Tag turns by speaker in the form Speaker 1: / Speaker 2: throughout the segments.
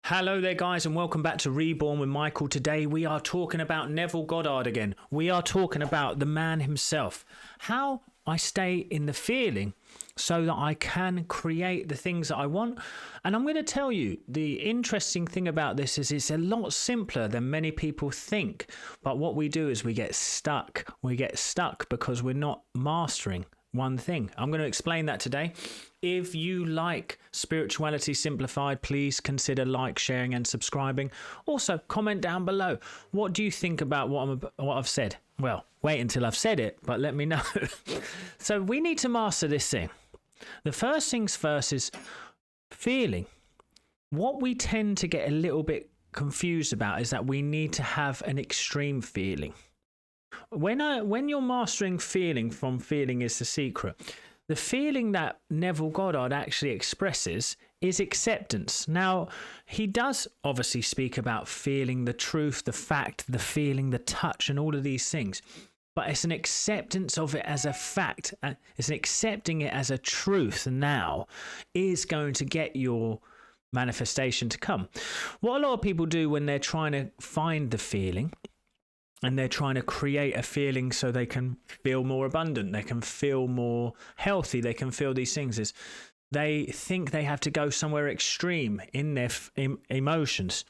Speaker 1: Hello there, guys, and welcome back to Reborn with Michael. Today we are talking about Neville Goddard again. We are talking about the man himself. How I stay in the feeling so that I can create the things that I want. And I'm going to tell you, the interesting thing about this is it's a lot simpler than many people think. But what we do is we get stuck. We get stuck because we're not mastering one thing. I'm going to explain that today. If you like Spirituality Simplified, please consider like, sharing and subscribing. Also, comment down below. What do you think about what I've said? Well, wait until I've said it, but let me know. So we need to master this thing. The first things first is feeling. What we tend to get a little bit confused about is that we need to have an extreme feeling. When you're mastering feeling from Feeling is the Secret, the feeling that Neville Goddard actually expresses is acceptance. Now, he does obviously speak about feeling the truth, the fact, the feeling, the touch, and all of these things. But it's an acceptance of it as a fact. It's an accepting it as a truth now is going to get your manifestation to come. What a lot of people do when they're trying to find the feeling and they're trying to create a feeling so they can feel more abundant, they can feel more healthy, they can feel these things, is they think they have to go somewhere extreme in their emotions.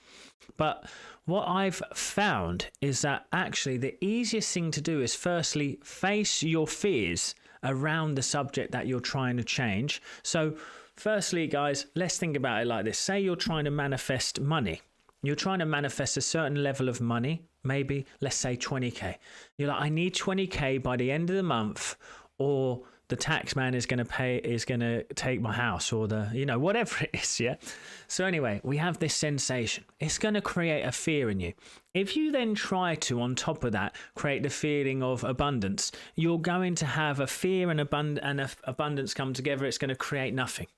Speaker 1: But what I've found is that actually the easiest thing to do is firstly face your fears around the subject that you're trying to change. So firstly, guys, let's think about it like this. Say you're trying to manifest money. You're trying to manifest a certain level of money, maybe, let's say 20K. You're like, I need 20K by the end of the month, or the tax man is going to take my house, or whatever it is, yeah? So anyway, we have this sensation. It's going to create a fear in you. If you then try to, on top of that, create the feeling of abundance, you're going to have a fear and abundance come together. It's going to create nothing.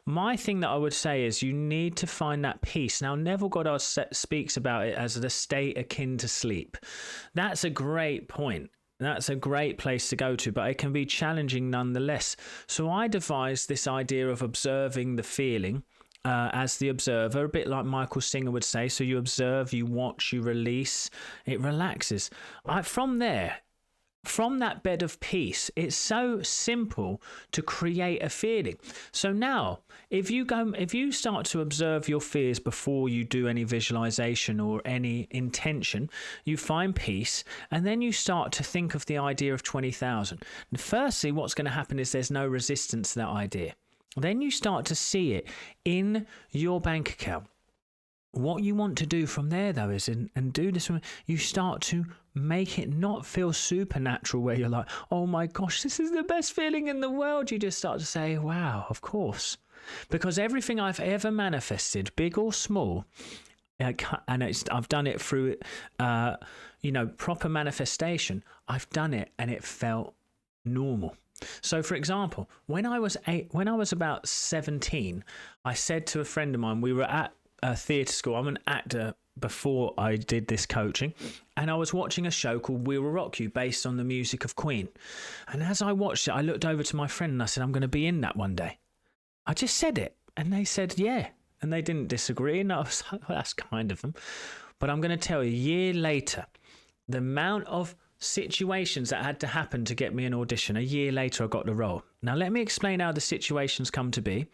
Speaker 1: My thing that I would say is you need to find that peace. Now, Neville Goddard speaks about it as the state akin to sleep. That's a great point. That's a great place to go to, but it can be challenging nonetheless. So I devised this idea of observing the feeling as the observer, a bit like Michael Singer would say. So you observe, you watch, you release, it relaxes. From that bed of peace, it's so simple to create a feeling. So now, if you start to observe your fears before you do any visualization or any intention, you find peace, and then you start to think of the idea of 20,000. And firstly, what's going to happen is there's no resistance to that idea. Then you start to see it in your bank account. What you want to do from there, though, is and do this. You start to make it not feel supernatural, where you're like, oh my gosh, this is the best feeling in the world. You just start to say, wow, of course. Because everything I've ever manifested, big or small, and I've done it through, proper manifestation. I've done it and it felt normal. So, for example, when I was about 17, I said to a friend of mine, we were at a theatre school. I'm an actor before I did this coaching, and I was watching a show called We Will Rock You, based on the music of Queen. And as I watched it, I looked over to my friend and I said, I'm going to be in that one day. I just said it, and they said, yeah. And they didn't disagree, and I was like, well, that's kind of them. But I'm going to tell you, a year later, the amount of situations that had to happen to get me an audition, a year later I got the role. Now let me explain how the situations come to be.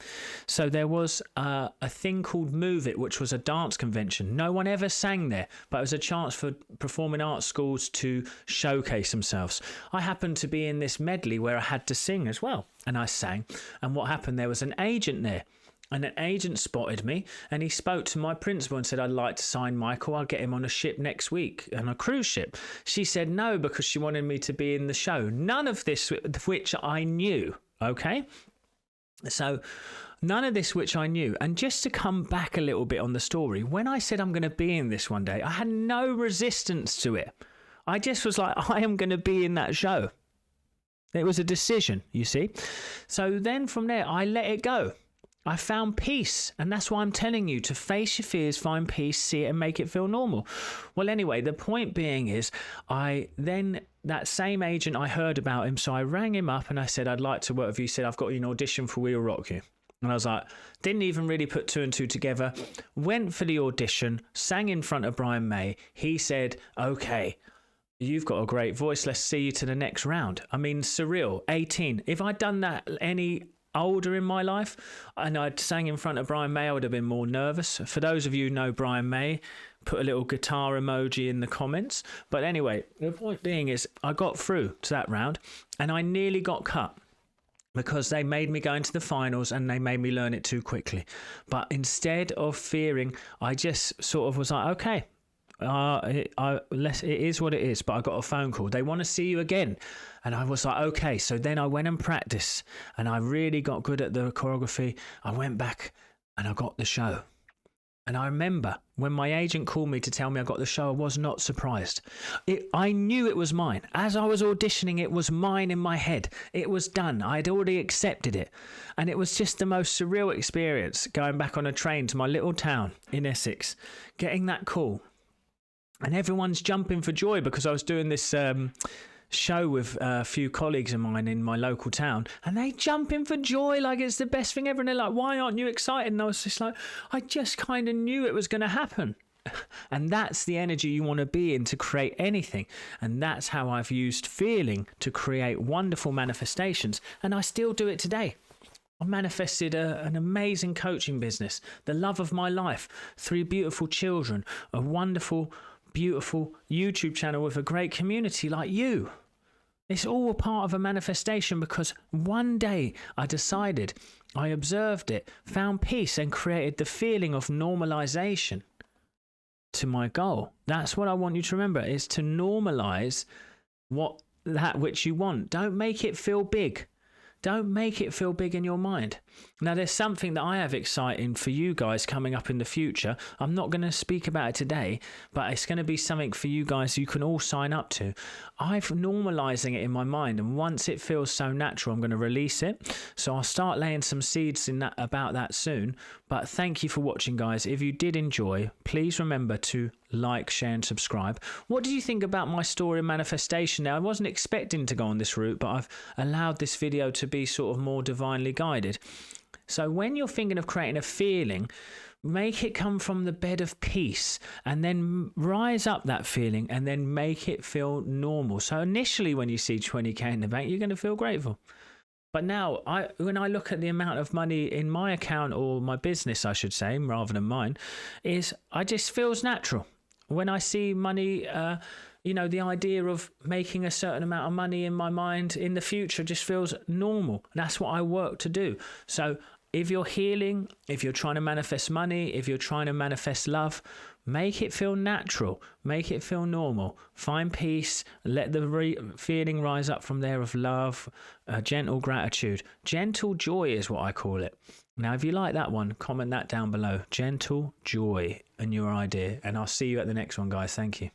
Speaker 1: So there was a thing called Move It, which was a dance convention. No one ever sang there, but it was a chance for performing arts schools to showcase themselves. I happened to be in this medley where I had to sing as well, and I sang. And what happened, there was an agent there. And an agent spotted me, and he spoke to my principal and said, I'd like to sign Michael. I'll get him on a ship next week, on a cruise ship. She said no, because she wanted me to be in the show. None of this which I knew, okay? So none of this which I knew. And just to come back a little bit on the story, when I said I'm going to be in this one day, I had no resistance to it. I just was like, I am going to be in that show. It was a decision, you see. So then from there, I let it go. I found peace, and that's why I'm telling you to face your fears, find peace, see it, and make it feel normal. Well, anyway, the point being is, that same agent, I heard about him, so I rang him up and I said, I'd like to work with you. He said, I've got you an audition for We Will Rock You. And I was like, didn't even really put two and two together. Went for the audition, sang in front of Brian May. He said, okay, you've got a great voice. Let's see you to the next round. I mean, surreal. 18. If I'd done that any older in my life and I'd sang in front of Brian May, I would have been more nervous. For those of you who know Brian May, put a little guitar emoji in the comments. But anyway, the point being is I got through to that round and I nearly got cut, because they made me go into the finals and they made me learn it too quickly. But instead of fearing, I just sort of was like, okay, it is what it is. But I got a phone call. They want to see you again. And I was like, okay. So then I went and practiced and I really got good at the choreography. I went back and I got the show. And I remember when my agent called me to tell me I got the show, I was not surprised. I knew it was mine. As I was auditioning, it was mine in my head. It was done. I had already accepted it. And it was just the most surreal experience, going back on a train to my little town in Essex, getting that call. And everyone's jumping for joy because I was doing this show with a few colleagues of mine in my local town, and they jumping for joy like it's the best thing ever, and they're like, why aren't you excited? And I was just like, I just kind of knew it was going to happen. And that's the energy you want to be in to create anything. And that's how I've used feeling to create wonderful manifestations, and I still do it today. I manifested an amazing coaching business, the love of my life, 3 beautiful children, a wonderful, beautiful YouTube channel with a great community like you. It's all a part of a manifestation, because one day I decided, I observed it, found peace, and created the feeling of normalization to my goal. That's what I want you to remember, is to normalize that which you want. Don't make it feel big. Don't make it feel big in your mind. Now, there's something that I have exciting for you guys coming up in the future. I'm not going to speak about it today, but it's going to be something for you guys you can all sign up to. I'm normalizing it in my mind, and once it feels so natural, I'm going to release it. So I'll start laying some seeds about that soon. But thank you for watching, guys. If you did enjoy, please remember to like, share and subscribe. What do you think about my story of manifestation? Now, I wasn't expecting to go on this route, but I've allowed this video to be sort of more divinely guided. So when you're thinking of creating a feeling, make it come from the bed of peace, and then rise up that feeling and then make it feel normal. So initially when you see 20k in the bank, you're going to feel grateful. But now, when I look at the amount of money in my account, or my business, I should say, rather than mine, it just feels natural. When I see money, the idea of making a certain amount of money in my mind in the future just feels normal. That's what I work to do. So if you're healing, if you're trying to manifest money, if you're trying to manifest love, make it feel natural, make it feel normal. Find peace, let the feeling rise up from there of love, gentle gratitude. Gentle joy is what I call it. Now, if you like that one, comment that down below. Gentle joy and your idea. And I'll see you at the next one, guys. Thank you.